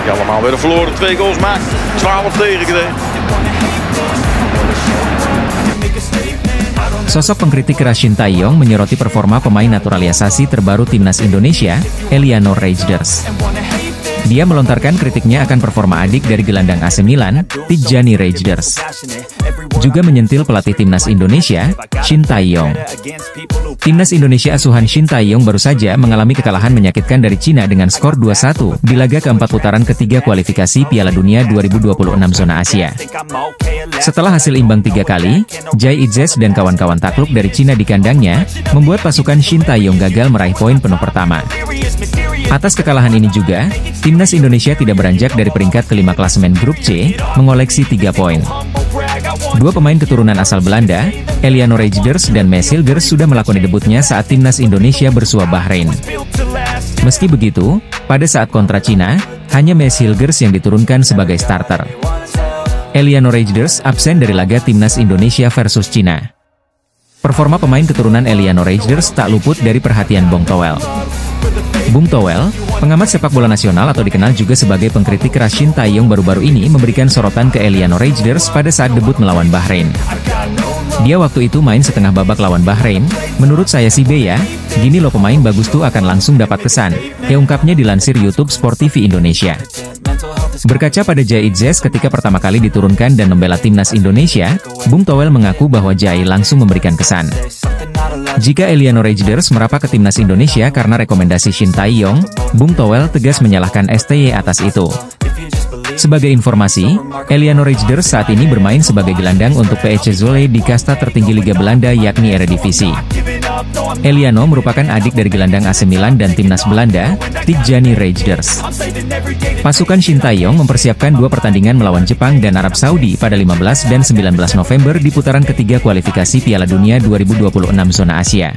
Allemaal weer verloren, 2 goals maakt, 12 tegen. Sosok pengkritik keras Shin Tae-yong menyoroti performa pemain naturalisasi terbaru timnas Indonesia, Eliano Reijnders. Dia melontarkan kritiknya akan performa adik dari gelandang AC Milan, Tijjani Reijnders. Juga menyentil pelatih timnas Indonesia, Shin Tae-yong. Timnas Indonesia asuhan Shin Tae-yong baru saja mengalami kekalahan menyakitkan dari Cina dengan skor 2-1 di laga keempat putaran ketiga kualifikasi Piala Dunia 2026 zona Asia. Setelah hasil imbang 3 kali, Jai Itzes dan kawan-kawan takluk dari Cina di kandangnya, membuat pasukan Shin Tae-yong gagal meraih poin penuh pertama. Atas kekalahan ini juga, timnas Indonesia tidak beranjak dari peringkat kelima klasemen grup C, mengoleksi 3 poin. Dua pemain keturunan asal Belanda, Eliano Reijnders dan Maes Hilgers sudah melakoni debutnya saat timnas Indonesia bersua Bahrain. Meski begitu, pada saat kontra Cina, hanya Maes Hilgers yang diturunkan sebagai starter. Eliano Reijnders absen dari laga timnas Indonesia versus Cina. Performa pemain keturunan Eliano Reijnders tak luput dari perhatian Bong Toel. Bung Toel, pengamat sepak bola nasional atau dikenal juga sebagai pengkritik keras Shin Tae-yong baru-baru ini memberikan sorotan ke Eliano Reijnders pada saat debut melawan Bahrain. Dia waktu itu main setengah babak lawan Bahrain, menurut saya sih ya, gini loh pemain bagus tuh akan langsung dapat kesan, ungkapnya dilansir YouTube Sport TV Indonesia. Berkaca pada Jai Itzes ketika pertama kali diturunkan dan membela timnas Indonesia, Bung Toel mengaku bahwa Jai langsung memberikan kesan. Jika Eliano Reijnders merapat ke timnas Indonesia karena rekomendasi Shin Tae-yong, Bung Toel tegas menyalahkan STY atas itu. Sebagai informasi, Eliano Reijnders saat ini bermain sebagai gelandang untuk PEC Zwolle di kasta tertinggi Liga Belanda yakni Eredivisie. Eliano merupakan adik dari gelandang AC Milan dan timnas Belanda, Tijjani Reijnders. Pasukan Shin Tae-yong mempersiapkan 2 pertandingan melawan Jepang dan Arab Saudi pada 15 dan 19 November di putaran ketiga kualifikasi Piala Dunia 2026 zona Asia.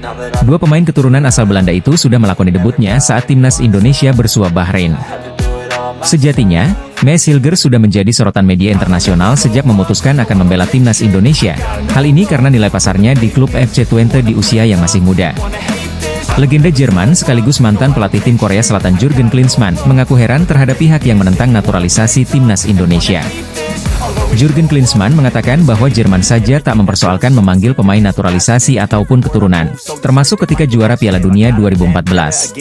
2 pemain keturunan asal Belanda itu sudah melakoni debutnya saat timnas Indonesia bersua Bahrain. Sejatinya, Maes Hilgers sudah menjadi sorotan media internasional sejak memutuskan akan membela timnas Indonesia. Hal ini karena nilai pasarnya di klub FC Twente di usia yang masih muda. Legenda Jerman sekaligus mantan pelatih tim Korea Selatan Jurgen Klinsmann mengaku heran terhadap pihak yang menentang naturalisasi timnas Indonesia. Jurgen Klinsmann mengatakan bahwa Jerman saja tak mempersoalkan memanggil pemain naturalisasi ataupun keturunan, termasuk ketika juara Piala Dunia 2014.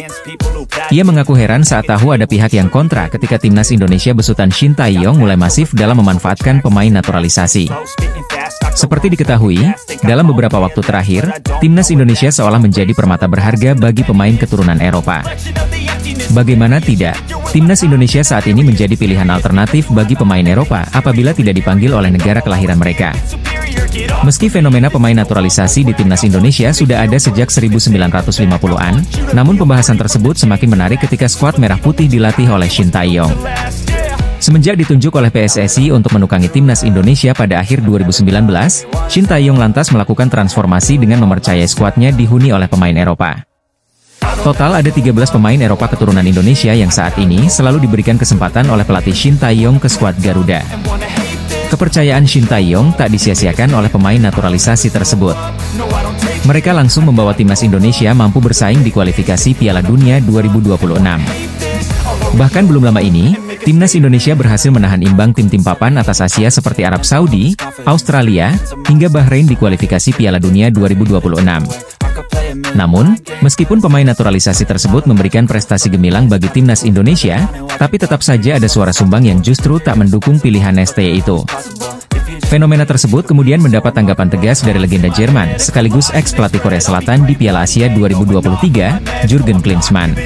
Ia mengaku heran saat tahu ada pihak yang kontra ketika timnas Indonesia besutan Shin Tae-yong mulai masif dalam memanfaatkan pemain naturalisasi. Seperti diketahui, dalam beberapa waktu terakhir, timnas Indonesia seolah menjadi permata berharga bagi pemain keturunan Eropa. Bagaimana tidak, timnas Indonesia saat ini menjadi pilihan alternatif bagi pemain Eropa apabila tidak dipanggil oleh negara kelahiran mereka. Meski fenomena pemain naturalisasi di timnas Indonesia sudah ada sejak 1950-an, namun pembahasan tersebut semakin menarik ketika skuad merah putih dilatih oleh Shin Tae-yong. Semenjak ditunjuk oleh PSSI untuk menukangi timnas Indonesia pada akhir 2019, Shin Tae-yong lantas melakukan transformasi dengan mempercayai skuadnya dihuni oleh pemain Eropa. Total ada 13 pemain Eropa keturunan Indonesia yang saat ini selalu diberikan kesempatan oleh pelatih Shin Tae-yong ke skuad Garuda. Kepercayaan Shin Tae-yong tak disia-siakan oleh pemain naturalisasi tersebut. Mereka langsung membawa timnas Indonesia mampu bersaing di kualifikasi Piala Dunia 2026. Bahkan belum lama ini, timnas Indonesia berhasil menahan imbang tim-tim papan atas Asia seperti Arab Saudi, Australia, hingga Bahrain di kualifikasi Piala Dunia 2026. Namun, meskipun pemain naturalisasi tersebut memberikan prestasi gemilang bagi timnas Indonesia, tapi tetap saja ada suara sumbang yang justru tak mendukung pilihan STY itu. Fenomena tersebut kemudian mendapat tanggapan tegas dari legenda Jerman, sekaligus ex-pelatih Korea Selatan di Piala Asia 2023, Jurgen Klinsmann.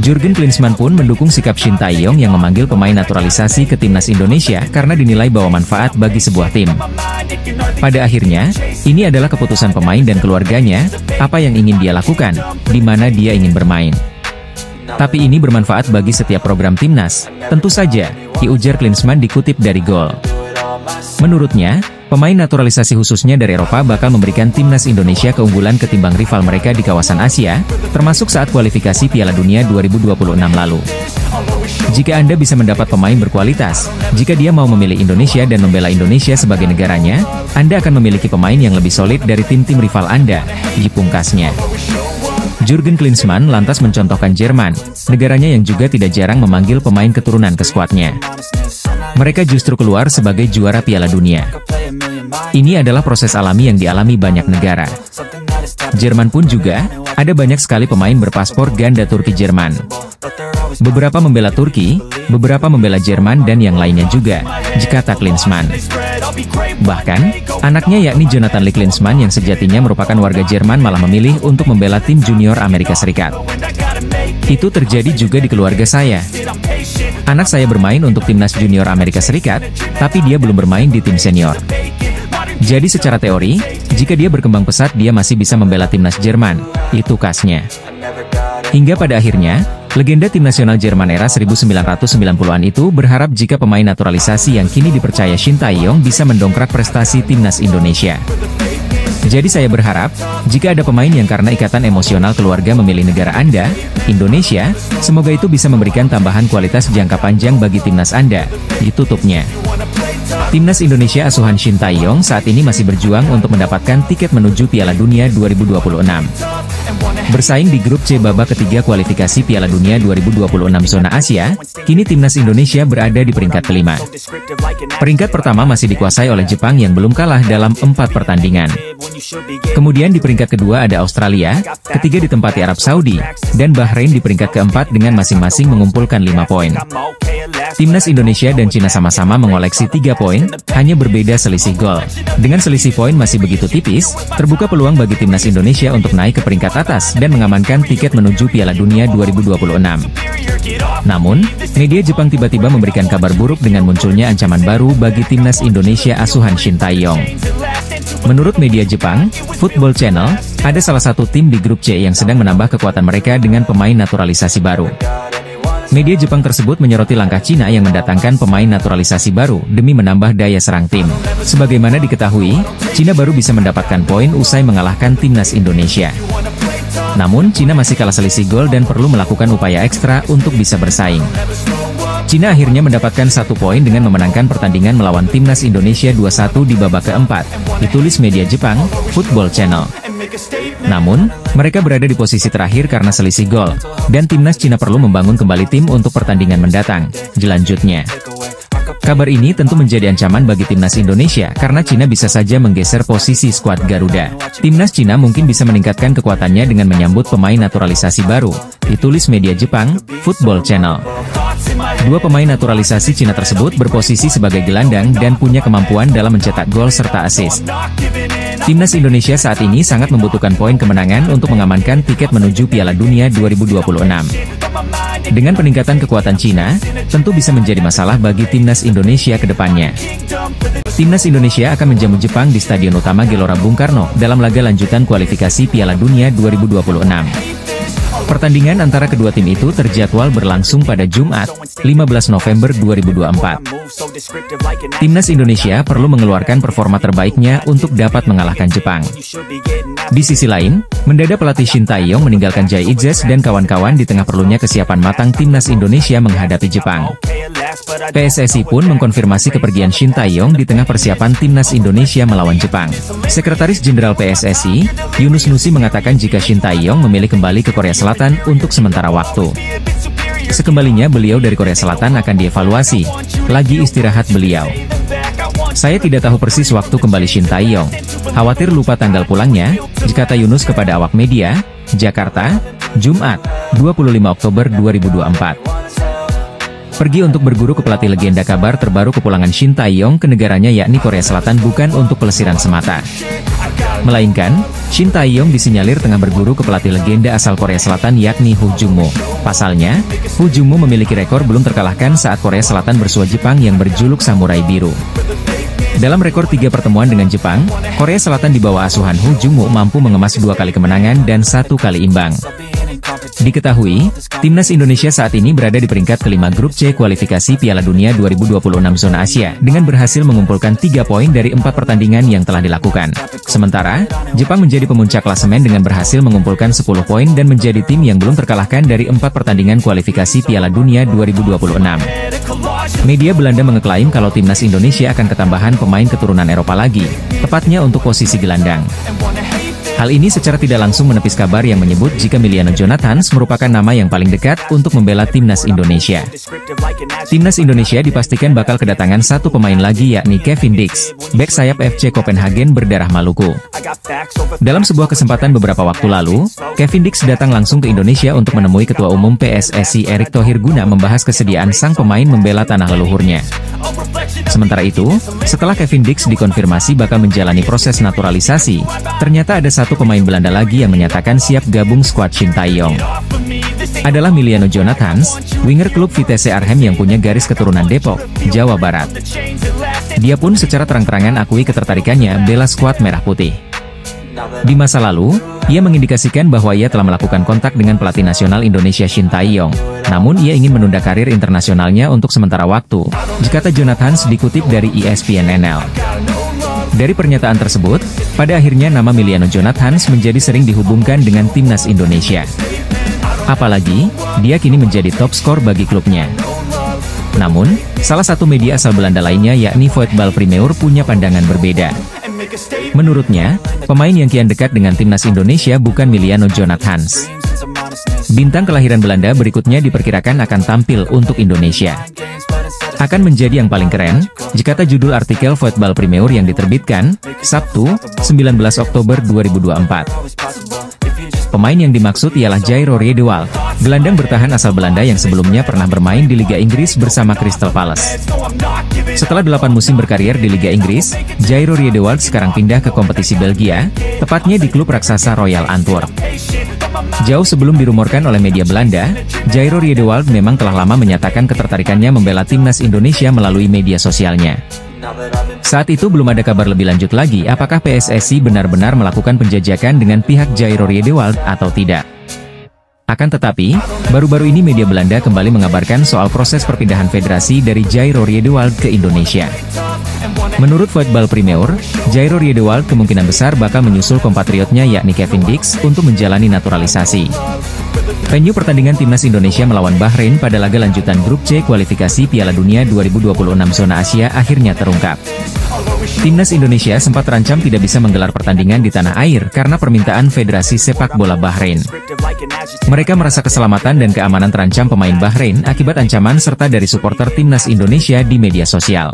Jurgen Klinsmann pun mendukung sikap Shin Tae-yong yang memanggil pemain naturalisasi ke timnas Indonesia karena dinilai bawa manfaat bagi sebuah tim. Pada akhirnya, ini adalah keputusan pemain dan keluarganya, apa yang ingin dia lakukan, di mana dia ingin bermain. Tapi ini bermanfaat bagi setiap program timnas, tentu saja, ujar Klinsmann dikutip dari Goal. Menurutnya, pemain naturalisasi khususnya dari Eropa bakal memberikan timnas Indonesia keunggulan ketimbang rival mereka di kawasan Asia, termasuk saat kualifikasi Piala Dunia 2026 lalu. Jika Anda bisa mendapat pemain berkualitas, jika dia mau memilih Indonesia dan membela Indonesia sebagai negaranya, Anda akan memiliki pemain yang lebih solid dari tim-tim rival Anda, pungkasnya. Jurgen Klinsmann lantas mencontohkan Jerman, negaranya yang juga tidak jarang memanggil pemain keturunan ke skuadnya. Mereka justru keluar sebagai juara Piala Dunia. Ini adalah proses alami yang dialami banyak negara. Jerman pun juga, ada banyak sekali pemain berpaspor ganda Turki-Jerman. Beberapa membela Turki, beberapa membela Jerman dan yang lainnya juga, kata Klinsmann. Bahkan, anaknya yakni Jonathan Lee Klinsmann yang sejatinya merupakan warga Jerman malah memilih untuk membela tim junior Amerika Serikat. Itu terjadi juga di keluarga saya. Anak saya bermain untuk timnas junior Amerika Serikat, tapi dia belum bermain di tim senior. Jadi secara teori, jika dia berkembang pesat dia masih bisa membela timnas Jerman, itu khasnya. Hingga pada akhirnya, legenda tim nasional Jerman era 1990-an itu berharap jika pemain naturalisasi yang kini dipercaya Shin Tae-yong bisa mendongkrak prestasi timnas Indonesia. Jadi saya berharap, jika ada pemain yang karena ikatan emosional keluarga memilih negara Anda, Indonesia, semoga itu bisa memberikan tambahan kualitas jangka panjang bagi timnas Anda, ditutupnya. Timnas Indonesia asuhan Shin Tae-yong saat ini masih berjuang untuk mendapatkan tiket menuju Piala Dunia 2026. Bersaing di grup C babak ketiga kualifikasi Piala Dunia 2026 zona Asia, kini timnas Indonesia berada di peringkat kelima. Peringkat pertama masih dikuasai oleh Jepang yang belum kalah dalam 4 pertandingan. Kemudian di peringkat kedua ada Australia, ketiga ditempati Arab Saudi, dan Bahrain di peringkat keempat dengan masing-masing mengumpulkan 5 poin. Timnas Indonesia dan Cina sama-sama mengoleksi 3 poin, hanya berbeda selisih gol. Dengan selisih poin masih begitu tipis, terbuka peluang bagi timnas Indonesia untuk naik ke peringkat atas dan mengamankan tiket menuju Piala Dunia 2026. Namun, media Jepang tiba-tiba memberikan kabar buruk dengan munculnya ancaman baru bagi timnas Indonesia asuhan Shin Tae-yong. Menurut media Jepang, Football Channel, ada salah satu tim di grup C yang sedang menambah kekuatan mereka dengan pemain naturalisasi baru. Media Jepang tersebut menyoroti langkah Cina yang mendatangkan pemain naturalisasi baru demi menambah daya serang tim. Sebagaimana diketahui, Cina baru bisa mendapatkan poin usai mengalahkan timnas Indonesia. Namun, Cina masih kalah selisih gol dan perlu melakukan upaya ekstra untuk bisa bersaing. Cina akhirnya mendapatkan 1 poin dengan memenangkan pertandingan melawan timnas Indonesia 2-1 di babak keempat, ditulis media Jepang, Football Channel. Namun, mereka berada di posisi terakhir karena selisih gol, dan timnas Cina perlu membangun kembali tim untuk pertandingan mendatang, jelanjutnya. Kabar ini tentu menjadi ancaman bagi timnas Indonesia karena Cina bisa saja menggeser posisi skuad Garuda. Timnas Cina mungkin bisa meningkatkan kekuatannya dengan menyambut pemain naturalisasi baru, ditulis media Jepang, Football Channel. 2 pemain naturalisasi Cina tersebut berposisi sebagai gelandang dan punya kemampuan dalam mencetak gol serta assist. Timnas Indonesia saat ini sangat membutuhkan poin kemenangan untuk mengamankan tiket menuju Piala Dunia 2026. Dengan peningkatan kekuatan Cina, tentu bisa menjadi masalah bagi timnas Indonesia ke depannya. Timnas Indonesia akan menjamu Jepang di Stadion Utama Gelora Bung Karno dalam laga lanjutan kualifikasi Piala Dunia 2026. Pertandingan antara kedua tim itu terjadwal berlangsung pada Jumat, 15 November 2024. Timnas Indonesia perlu mengeluarkan performa terbaiknya untuk dapat mengalahkan Jepang. Di sisi lain, mendadak pelatih Shin Tae-yong meninggalkan Jai Itzes dan kawan-kawan di tengah perlunya kesiapan matang timnas Indonesia menghadapi Jepang. PSSI pun mengkonfirmasi kepergian Shin Tae-yong di tengah persiapan timnas Indonesia melawan Jepang. Sekretaris Jenderal PSSI, Yunus Nusi mengatakan jika Shin Tae-yong memilih kembali ke Korea Selatan untuk sementara waktu. Sekembalinya beliau dari Korea Selatan akan dievaluasi, lagi istirahat beliau. Saya tidak tahu persis waktu kembali Shin Tae-yong. Khawatir lupa tanggal pulangnya, kata Yunus kepada awak media, Jakarta, Jumat, 25 Oktober 2024. Pergi untuk berguru ke pelatih legenda. Kabar terbaru kepulangan Shin Tae-yong ke negaranya yakni Korea Selatan bukan untuk pelesiran semata. Melainkan, Shin Tae-yong disinyalir tengah berguru ke pelatih legenda asal Korea Selatan yakni Ho Jung-mo. Pasalnya, Ho Jung-mo memiliki rekor belum terkalahkan saat Korea Selatan bersua Jepang yang berjuluk Samurai Biru. Dalam rekor 3 pertemuan dengan Jepang, Korea Selatan di bawah asuhan Ho Jung-mo mampu mengemas 2 kali kemenangan dan 1 kali imbang. Diketahui, timnas Indonesia saat ini berada di peringkat kelima grup C kualifikasi Piala Dunia 2026 zona Asia dengan berhasil mengumpulkan 3 poin dari 4 pertandingan yang telah dilakukan. Sementara, Jepang menjadi pemuncak klasemen dengan berhasil mengumpulkan 10 poin dan menjadi tim yang belum terkalahkan dari 4 pertandingan kualifikasi Piala Dunia 2026. Media Belanda mengeklaim kalau timnas Indonesia akan ketambahan pemain keturunan Eropa lagi, tepatnya untuk posisi gelandang. Hal ini secara tidak langsung menepis kabar yang menyebut jika Emiliano Jonathans merupakan nama yang paling dekat untuk membela timnas Indonesia. Timnas Indonesia dipastikan bakal kedatangan satu pemain lagi yakni Kevin Dix, bek sayap FC Copenhagen berdarah Maluku. Dalam sebuah kesempatan beberapa waktu lalu, Kevin Dix datang langsung ke Indonesia untuk menemui Ketua Umum PSSI Erick Thohir guna membahas kesediaan sang pemain membela tanah leluhurnya. Sementara itu, setelah Kevin Dix dikonfirmasi bakal menjalani proses naturalisasi, ternyata ada satu pemain Belanda lagi yang menyatakan siap gabung skuad Sintayong. Adalah Emiliano Jonathans, winger klub Vitesse Arnhem yang punya garis keturunan Depok, Jawa Barat. Dia pun secara terang-terangan akui ketertarikannya bela skuad Merah Putih. Di masa lalu, ia mengindikasikan bahwa ia telah melakukan kontak dengan pelatih nasional Indonesia Sintayong. Namun ia ingin menunda karir internasionalnya untuk sementara waktu, kata Jonathans dikutip dari ESPN-NL. Dari pernyataan tersebut, pada akhirnya nama Emiliano Jonathans menjadi sering dihubungkan dengan timnas Indonesia. Apalagi, dia kini menjadi top skor bagi klubnya. Namun, salah satu media asal Belanda lainnya yakni Voetbal Primeur punya pandangan berbeda. Menurutnya, pemain yang kian dekat dengan timnas Indonesia bukan Emiliano Jonathans. Bintang kelahiran Belanda berikutnya diperkirakan akan tampil untuk Indonesia. Akan menjadi yang paling keren, kata judul artikel Voetbal Primeur yang diterbitkan, Sabtu, 19 Oktober 2024. Pemain yang dimaksud ialah Jairo Riedewald, gelandang bertahan asal Belanda yang sebelumnya pernah bermain di Liga Inggris bersama Crystal Palace. Setelah 8 musim berkarier di Liga Inggris, Jairo Riedewald sekarang pindah ke kompetisi Belgia, tepatnya di klub raksasa Royal Antwerp. Jauh sebelum dirumorkan oleh media Belanda, Jairo Riedewald memang telah lama menyatakan ketertarikannya membela timnas Indonesia melalui media sosialnya. Saat itu belum ada kabar lebih lanjut lagi apakah PSSI benar-benar melakukan penjajakan dengan pihak Jairo Riedewald atau tidak. Akan tetapi, baru-baru ini media Belanda kembali mengabarkan soal proses perpindahan federasi dari Jairo Riedewald ke Indonesia. Menurut Voetbal Primeur, Jairo Riedewald kemungkinan besar bakal menyusul kompatriotnya yakni Kevin Dix untuk menjalani naturalisasi. Venue pertandingan timnas Indonesia melawan Bahrain pada laga lanjutan grup C kualifikasi Piala Dunia 2026 zona Asia akhirnya terungkap. Timnas Indonesia sempat terancam tidak bisa menggelar pertandingan di tanah air karena permintaan Federasi Sepak Bola Bahrain. Mereka merasa keselamatan dan keamanan terancam pemain Bahrain akibat ancaman serta dari supporter timnas Indonesia di media sosial.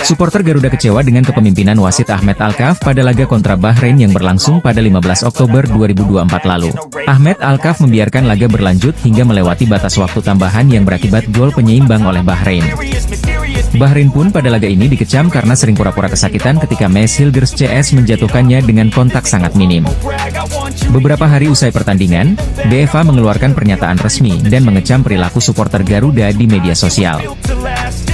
Supporter Garuda kecewa dengan kepemimpinan wasit Ahmed Alkaf pada laga kontra Bahrain yang berlangsung pada 15 Oktober 2024 lalu. Ahmed Alkaf membiarkan laga berlanjut hingga melewati batas waktu tambahan yang berakibat gol penyeimbang oleh Bahrain. Bahrain pun pada laga ini dikecam karena sering pura-pura kesakitan ketika Mes Hilgers CS menjatuhkannya dengan kontak sangat minim. Beberapa hari usai pertandingan, UEFA mengeluarkan pernyataan resmi dan mengecam perilaku supporter Garuda di media sosial.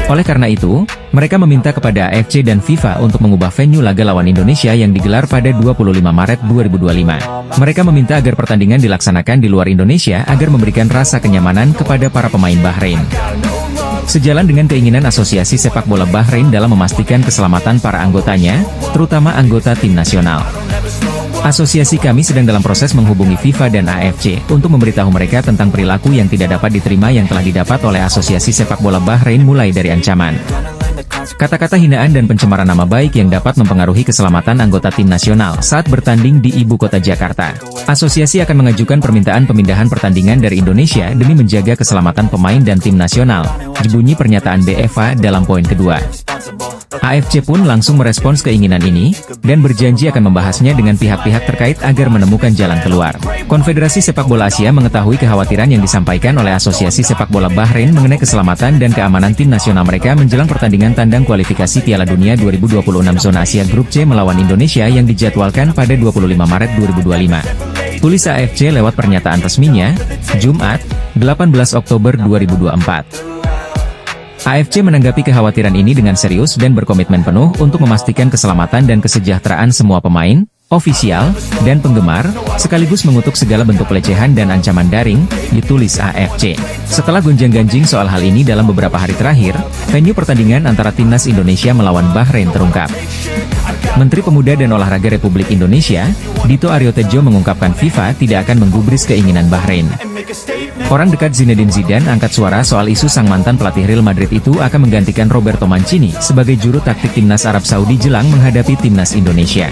Oleh karena itu, mereka meminta kepada AFC dan FIFA untuk mengubah venue laga lawan Indonesia yang digelar pada 25 Maret 2025. Mereka meminta agar pertandingan dilaksanakan di luar Indonesia agar memberikan rasa kenyamanan kepada para pemain Bahrain. Sejalan dengan keinginan Asosiasi Sepak Bola Bahrain dalam memastikan keselamatan para anggotanya, terutama anggota tim nasional. Asosiasi kami sedang dalam proses menghubungi FIFA dan AFC untuk memberitahu mereka tentang perilaku yang tidak dapat diterima yang telah didapat oleh Asosiasi Sepak Bola Bahrain mulai dari ancaman, kata-kata hinaan dan pencemaran nama baik yang dapat mempengaruhi keselamatan anggota tim nasional saat bertanding di ibu kota Jakarta. Asosiasi akan mengajukan permintaan pemindahan pertandingan dari Indonesia demi menjaga keselamatan pemain dan tim nasional, bunyi pernyataan UEFA dalam poin kedua. AFC pun langsung merespons keinginan ini, dan berjanji akan membahasnya dengan pihak-pihak terkait agar menemukan jalan keluar. Konfederasi Sepak Bola Asia mengetahui kekhawatiran yang disampaikan oleh Asosiasi Sepak Bola Bahrain mengenai keselamatan dan keamanan tim nasional mereka menjelang pertandingan tandang kualifikasi Piala Dunia 2026 zona Asia Grup C melawan Indonesia yang dijadwalkan pada 25 Maret 2025. Tulis AFC lewat pernyataan resminya, Jumat, 18 Oktober 2024. AFC menanggapi kekhawatiran ini dengan serius dan berkomitmen penuh untuk memastikan keselamatan dan kesejahteraan semua pemain, ofisial, dan penggemar, sekaligus mengutuk segala bentuk pelecehan dan ancaman daring, ditulis AFC. Setelah gonjang-ganjing soal hal ini dalam beberapa hari terakhir, venue pertandingan antara timnas Indonesia melawan Bahrain terungkap. Menteri Pemuda dan Olahraga Republik Indonesia, Dito Aryo Tejo mengungkapkan FIFA tidak akan menggubris keinginan Bahrain. Orang dekat Zinedine Zidane angkat suara soal isu sang mantan pelatih Real Madrid itu akan menggantikan Roberto Mancini sebagai juru taktik timnas Arab Saudi jelang menghadapi timnas Indonesia.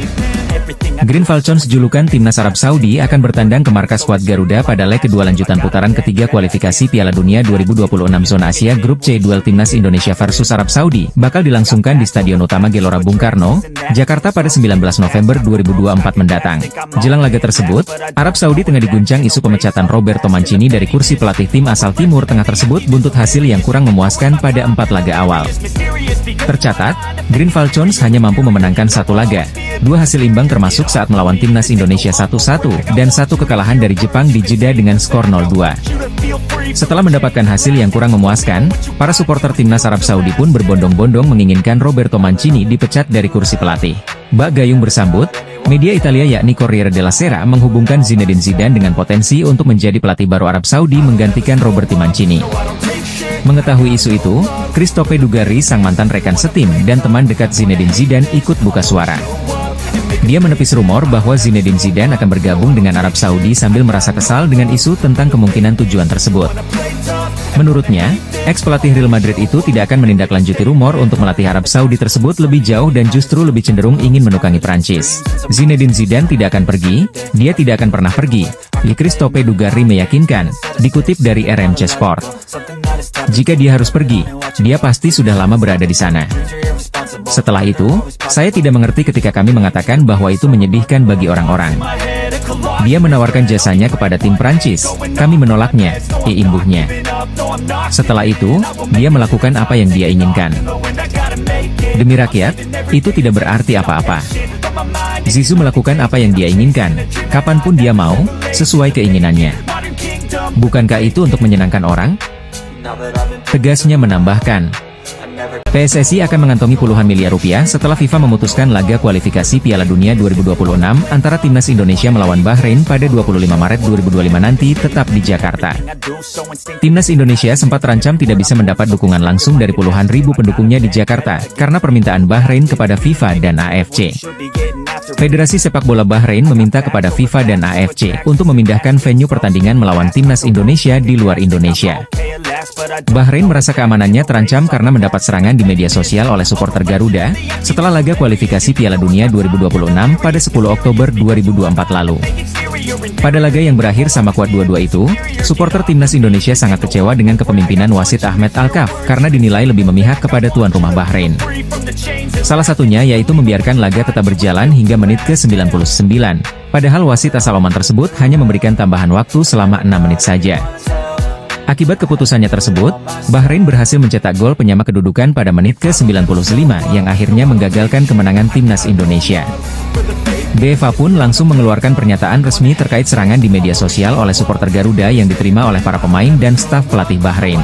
Green Falcons julukan timnas Arab Saudi akan bertandang ke markas skuad Garuda pada leg kedua lanjutan putaran ketiga kualifikasi Piala Dunia 2026 Zona Asia Grup C. Duel timnas Indonesia versus Arab Saudi bakal dilangsungkan di Stadion Utama Gelora Bung Karno, Jakarta pada 19 November 2024 mendatang. Jelang laga tersebut, Arab Saudi tengah diguncang isu pemecatan Roberto Mancini dari kursi pelatih tim asal Timur Tengah tersebut buntut hasil yang kurang memuaskan pada 4 laga awal. Tercatat, Green Falcons hanya mampu memenangkan 1 laga, 2 hasil imbang termasuk saat melawan timnas Indonesia 1-1, dan 1 kekalahan dari Jepang di jeda dengan skor 0-2. Setelah mendapatkan hasil yang kurang memuaskan, para supporter timnas Arab Saudi pun berbondong-bondong menginginkan Roberto Mancini dipecat dari kursi pelatih. Bak Gayung bersambut, media Italia yakni Corriere della Sera menghubungkan Zinedine Zidane dengan potensi untuk menjadi pelatih baru Arab Saudi menggantikan Roberto Mancini. Mengetahui isu itu, Christophe Dugarry sang mantan rekan setim dan teman dekat Zinedine Zidane ikut buka suara. Dia menepis rumor bahwa Zinedine Zidane akan bergabung dengan Arab Saudi sambil merasa kesal dengan isu tentang kemungkinan tujuan tersebut. Menurutnya, ex-pelatih Real Madrid itu tidak akan menindaklanjuti rumor untuk melatih Arab Saudi tersebut lebih jauh dan justru lebih cenderung ingin menukangi Prancis. Zinedine Zidane tidak akan pergi, dia tidak akan pernah pergi, Christophe Dugarry meyakinkan, dikutip dari RMC Sport. Jika dia harus pergi, dia pasti sudah lama berada di sana. Setelah itu, saya tidak mengerti ketika kami mengatakan bahwa itu menyedihkan bagi orang-orang. Dia menawarkan jasanya kepada tim Prancis, kami menolaknya, imbuhnya. Setelah itu, dia melakukan apa yang dia inginkan. Demi rakyat, itu tidak berarti apa-apa. Zizou melakukan apa yang dia inginkan, kapanpun dia mau, sesuai keinginannya. Bukankah itu untuk menyenangkan orang? Tegasnya menambahkan, PSSI akan mengantongi puluhan miliar rupiah setelah FIFA memutuskan laga kualifikasi Piala Dunia 2026 antara timnas Indonesia melawan Bahrain pada 25 Maret 2025 nanti tetap di Jakarta. Timnas Indonesia sempat terancam tidak bisa mendapat dukungan langsung dari puluhan ribu pendukungnya di Jakarta karena permintaan Bahrain kepada FIFA dan AFC. Federasi Sepak Bola Bahrain meminta kepada FIFA dan AFC untuk memindahkan venue pertandingan melawan timnas Indonesia di luar Indonesia. Bahrain merasa keamanannya terancam karena mendapat serangan di media sosial oleh supporter Garuda setelah laga kualifikasi Piala Dunia 2026 pada 10 Oktober 2024 lalu. Pada laga yang berakhir sama kuat 2-2 itu, supporter timnas Indonesia sangat kecewa dengan kepemimpinan wasit Ahmed Alkaf karena dinilai lebih memihak kepada tuan rumah Bahrain. Salah satunya yaitu membiarkan laga tetap berjalan hingga menit ke-99, padahal wasit asal Oman tersebut hanya memberikan tambahan waktu selama 6 menit saja. Akibat keputusannya tersebut, Bahrain berhasil mencetak gol penyama kedudukan pada menit ke-95 yang akhirnya menggagalkan kemenangan timnas Indonesia. UEFA pun langsung mengeluarkan pernyataan resmi terkait serangan di media sosial oleh supporter Garuda yang diterima oleh para pemain dan staf pelatih Bahrain.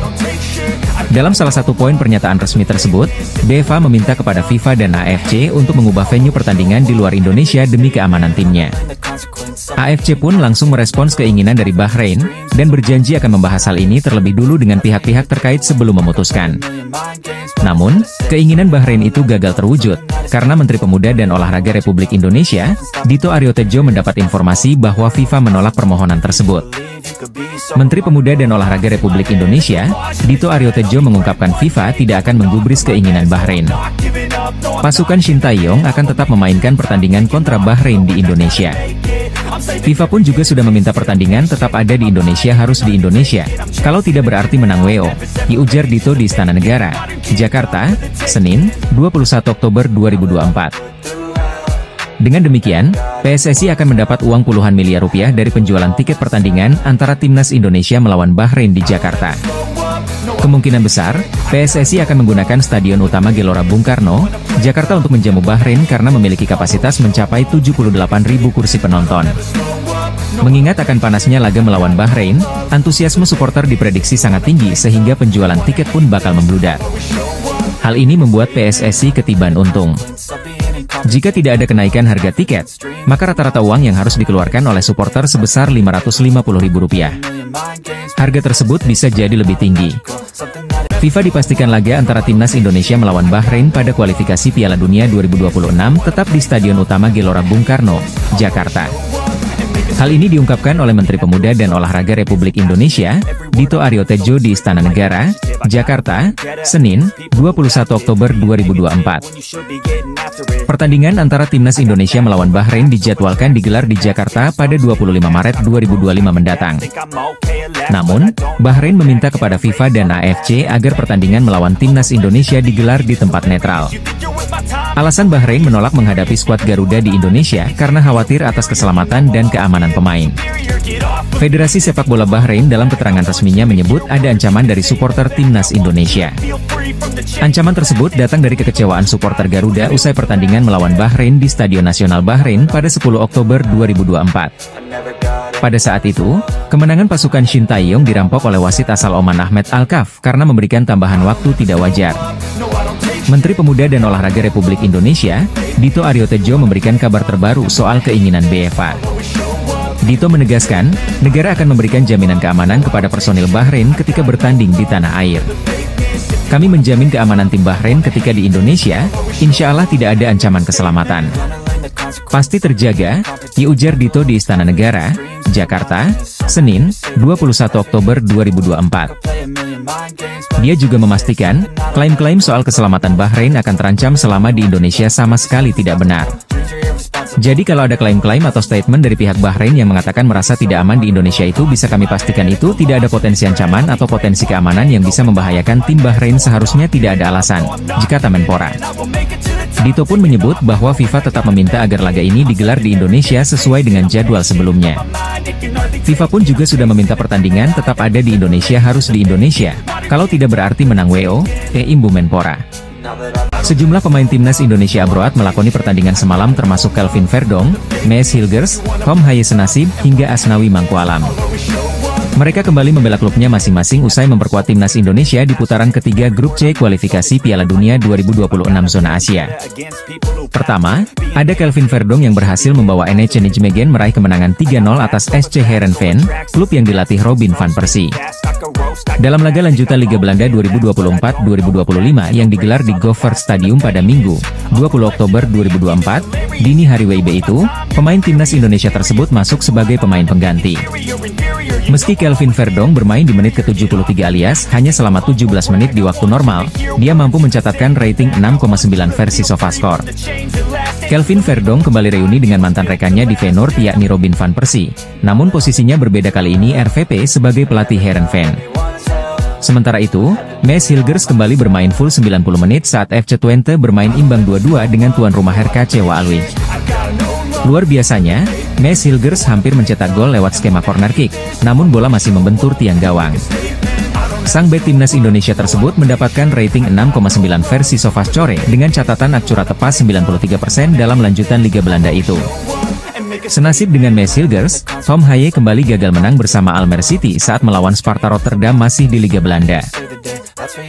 Dalam salah satu poin pernyataan resmi tersebut, UEFA meminta kepada FIFA dan AFC untuk mengubah venue pertandingan di luar Indonesia demi keamanan timnya. AFC pun langsung merespons keinginan dari Bahrain, dan berjanji akan membahas hal ini terlebih dulu dengan pihak-pihak terkait sebelum memutuskan. Namun, keinginan Bahrain itu gagal terwujud, karena Menteri Pemuda dan Olahraga Republik Indonesia, Dito Aryo Tejo mendapat informasi bahwa FIFA menolak permohonan tersebut. Menteri Pemuda dan Olahraga Republik Indonesia, Dito Aryo Tejo mengungkapkan FIFA tidak akan menggubris keinginan Bahrain. Pasukan Shin Tae-yong akan tetap memainkan pertandingan kontra Bahrain di Indonesia. FIFA pun juga sudah meminta pertandingan tetap ada di Indonesia harus di Indonesia, kalau tidak berarti menang WO, diujar Dito di Istana Negara, Jakarta, Senin, 21 Oktober 2024. Dengan demikian, PSSI akan mendapat uang puluhan miliar rupiah dari penjualan tiket pertandingan antara timnas Indonesia melawan Bahrain di Jakarta. Kemungkinan besar, PSSI akan menggunakan Stadion Utama Gelora Bung Karno, Jakarta untuk menjamu Bahrain karena memiliki kapasitas mencapai 78.000 kursi penonton. Mengingat akan panasnya laga melawan Bahrain, antusiasme supporter diprediksi sangat tinggi sehingga penjualan tiket pun bakal membludak. Hal ini membuat PSSI ketiban untung. Jika tidak ada kenaikan harga tiket, maka rata-rata uang yang harus dikeluarkan oleh supporter sebesar Rp550.000. Harga tersebut bisa jadi lebih tinggi. FIFA dipastikan laga antara timnas Indonesia melawan Bahrain pada kualifikasi Piala Dunia 2026 tetap di Stadion Utama Gelora Bung Karno, Jakarta. Hal ini diungkapkan oleh Menteri Pemuda dan Olahraga Republik Indonesia, Dito Aryo Tejo di Istana Negara, Jakarta, Senin, 21 Oktober 2024. Pertandingan antara timnas Indonesia melawan Bahrain dijadwalkan digelar di Jakarta pada 25 Maret 2025 mendatang. Namun, Bahrain meminta kepada FIFA dan AFC agar pertandingan melawan timnas Indonesia digelar di tempat netral. Alasan Bahrain menolak menghadapi skuad Garuda di Indonesia karena khawatir atas keselamatan dan keamanan pemain. Federasi Sepak Bola Bahrain dalam keterangan resminya menyebut ada ancaman dari supporter timnas Indonesia. Ancaman tersebut datang dari kekecewaan supporter Garuda usai pertandingan melawan Bahrain di Stadion Nasional Bahrain pada 10 Oktober 2024. Pada saat itu, kemenangan pasukan Shin Tae-yong dirampok oleh wasit asal Oman Ahmed Al-Kaf karena memberikan tambahan waktu tidak wajar. Menteri Pemuda dan Olahraga Republik Indonesia, Dito Aryo Tejo memberikan kabar terbaru soal keinginan BFA. Dito menegaskan, negara akan memberikan jaminan keamanan kepada personil Bahrain ketika bertanding di tanah air. Kami menjamin keamanan tim Bahrain ketika di Indonesia, insya Allah tidak ada ancaman keselamatan. Pasti terjaga, ujar Dito di Istana Negara, Jakarta, Senin, 21 Oktober 2024. Dia juga memastikan, klaim-klaim soal keselamatan Bahrain akan terancam selama di Indonesia sama sekali tidak benar. Jadi kalau ada klaim-klaim atau statement dari pihak Bahrain yang mengatakan merasa tidak aman di Indonesia itu bisa kami pastikan itu tidak ada potensi ancaman atau potensi keamanan yang bisa membahayakan tim Bahrain seharusnya tidak ada alasan, kata Menpora. Dito pun menyebut bahwa FIFA tetap meminta agar laga ini digelar di Indonesia sesuai dengan jadwal sebelumnya. FIFA pun juga sudah meminta pertandingan tetap ada di Indonesia harus di Indonesia, kalau tidak berarti menang WO, imbu Menpora. Sejumlah pemain timnas Indonesia abroad melakoni pertandingan semalam termasuk Kelvin Verdong, Mees Hilgers, Tom Haye Senasib, hingga Asnawi Mangkualam. Mereka kembali membela klubnya masing-masing usai memperkuat timnas Indonesia di putaran ketiga grup C kualifikasi Piala Dunia 2026 zona Asia. Pertama, ada Kelvin Verdong yang berhasil membawa NEC Nijmegen meraih kemenangan 3-0 atas SC Heerenveen, klub yang dilatih Robin van Persie. Dalam laga lanjutan Liga Belanda 2024-2025 yang digelar di Gover Stadium pada Minggu, 20 Oktober 2024, dini hari WIB itu, pemain timnas Indonesia tersebut masuk sebagai pemain pengganti. Meski Kelvin Verdong bermain di menit ke-73 alias hanya selama 17 menit di waktu normal, dia mampu mencatatkan rating 6,9 versi SofaScore. Kelvin Verdong kembali reuni dengan mantan rekannya di Feyenoord yakni Robin van Persie, namun posisinya berbeda kali ini RVP sebagai pelatih Heerenveen. Sementara itu, Mees Hilgers kembali bermain full 90 menit saat FC Twente bermain imbang 2-2 dengan tuan rumah RKC Waalwijk. Luar biasanya, Mees Hilgers hampir mencetak gol lewat skema corner kick, namun bola masih membentur tiang gawang. Sang bek timnas Indonesia tersebut mendapatkan rating 6,9 versi SofaScore dengan catatan akurat tepas 93% dalam lanjutan Liga Belanda itu. Senasib dengan Mees Hilgers, Tom Haye kembali gagal menang bersama Almere City saat melawan Sparta Rotterdam masih di Liga Belanda.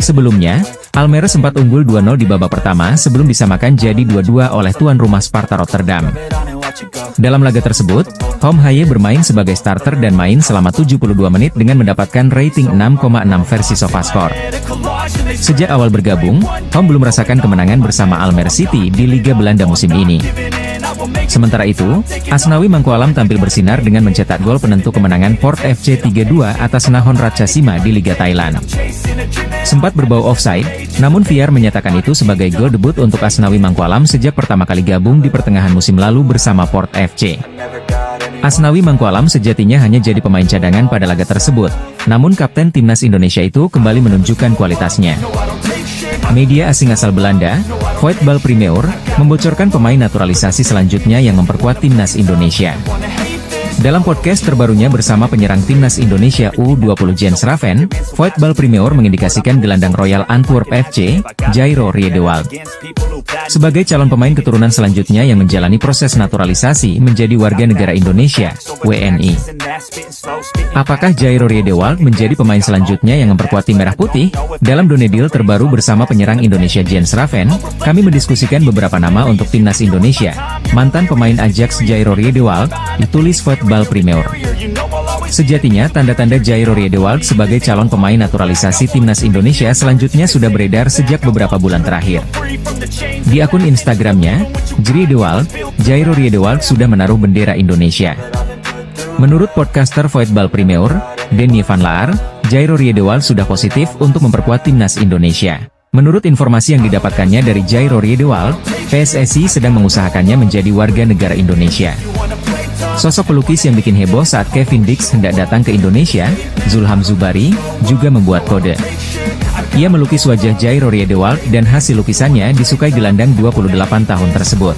Sebelumnya, Almere sempat unggul 2-0 di babak pertama sebelum disamakan jadi 2-2 oleh tuan rumah Sparta Rotterdam. Dalam laga tersebut, Tom Haye bermain sebagai starter dan main selama 72 menit dengan mendapatkan rating 6,6 versi SofaScore. Sejak awal bergabung, Tom belum merasakan kemenangan bersama Almere City di Liga Belanda musim ini. Sementara itu, Asnawi Mangkualam tampil bersinar dengan mencetak gol penentu kemenangan Port FC 3-2 atas Nahon Ratchasima di Liga Thailand. Sempat berbau offside, namun VAR menyatakan itu sebagai gol debut untuk Asnawi Mangkualam sejak pertama kali gabung di pertengahan musim lalu bersama Port FC. Asnawi Mangkualam sejatinya hanya jadi pemain cadangan pada laga tersebut, namun kapten timnas Indonesia itu kembali menunjukkan kualitasnya. Media asing asal Belanda, Voetbal Premier, membocorkan pemain naturalisasi selanjutnya yang memperkuat timnas Indonesia. Dalam podcast terbarunya bersama penyerang timnas Indonesia U20 Jens Raven, Voetbal Premier mengindikasikan gelandang Royal Antwerp FC, Jairo Riedewald, sebagai calon pemain keturunan selanjutnya yang menjalani proses naturalisasi menjadi warga negara Indonesia, WNI. Apakah Jairo Riedewald menjadi pemain selanjutnya yang memperkuat tim Merah Putih? Dalam Donedil terbaru bersama penyerang Indonesia Jens Raven, kami mendiskusikan beberapa nama untuk timnas Indonesia. Mantan pemain Ajax Jairo Riedewald, ditulis Voetbal Premier. Sejatinya tanda-tanda Jairo Riedewald sebagai calon pemain naturalisasi timnas Indonesia selanjutnya sudah beredar sejak beberapa bulan terakhir. Di akun Instagramnya, Jairo Riedewald sudah menaruh bendera Indonesia. Menurut podcaster Voetbal Premier, Denny van Laar, Jairo Riedewald sudah positif untuk memperkuat timnas Indonesia. Menurut informasi yang didapatkannya dari Jairo Riedewald, PSSI sedang mengusahakannya menjadi warga negara Indonesia. Sosok pelukis yang bikin heboh saat Kevin Dix hendak datang ke Indonesia, Zulham Zubari, juga membuat kode. Ia melukis wajah Jairo Riedewald dan hasil lukisannya disukai gelandang 28 tahun tersebut.